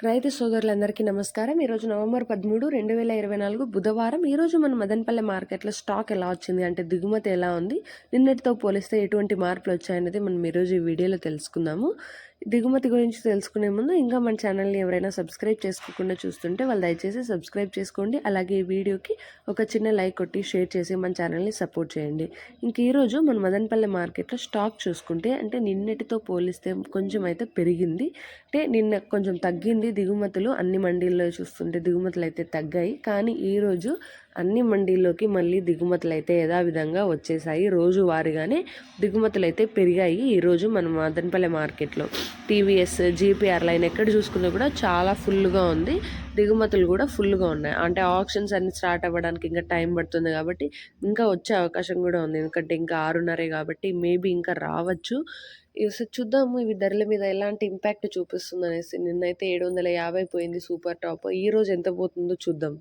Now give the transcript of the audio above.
రైతు సోదరులందరికీ నమస్కారం. ఈరోజు నవంబర్ 13, 2024 బుధవారం. ఈరోజు మన మదనపల్లె మార్కెట్‌లో స్టాక్ ఎలా వచ్చింది అంటే దిగుమతి ఎలా ఉంది, నిన్నటితో పోలిస్తే ఎటువంటి మార్పులు వచ్చాయనేది మనం ఈరోజు ఈ వీడియోలో తెలుసుకుందాము. దిగుమతి గురించి తెలుసుకునే ముందు ఇంకా మన ఛానల్ని ఎవరైనా సబ్స్క్రైబ్ చేసుకోకుండా చూస్తుంటే వాళ్ళు దయచేసి సబ్స్క్రైబ్ చేసుకోండి. అలాగే ఈ వీడియోకి ఒక చిన్న లైక్ కొట్టి షేర్ చేసి మన ఛానల్ని సపోర్ట్ చేయండి. ఇంక ఈరోజు మన మదనపల్లె మార్కెట్లో స్టాక్ చూసుకుంటే అంటే నిన్నటితో పోలిస్తే కొంచెం అయితే పెరిగింది. అంటే నిన్న కొంచెం తగ్గింది దిగుమతులు. అన్ని మండీల్లో చూస్తుంటే దిగుమతులు అయితే తగ్గాయి. కానీ ఈరోజు అన్ని మండీల్లోకి మళ్ళీ దిగుమతులు అయితే యథావిధంగా వచ్చేసాయి. రోజువారీగానే దిగుమతులు అయితే పెరిగాయి ఈరోజు మన మదనపల్లె మార్కెట్లో. టీవీఎస్, జీపీఆర్ లైన్ ఎక్కడ చూసుకున్నా కూడా చాలా ఫుల్గా ఉంది. దిగుమతులు కూడా ఫుల్గా ఉన్నాయి. అంటే ఆప్షన్స్ అన్ని స్టార్ట్ అవ్వడానికి ఇంకా టైం పడుతుంది కాబట్టి ఇంకా వచ్చే అవకాశం కూడా ఉంది. ఎందుకంటే ఇంకా 6:30 కాబట్టి మేబీ ఇంకా రావచ్చు. చూద్దాము ఇవి ధరల మీద ఎలాంటి ఇంపాక్ట్ చూపిస్తుంది అనేసి. నిన్నైతే 750 పోయింది సూపర్ టాప్. ఈరోజు ఎంత పోతుందో చూద్దాం.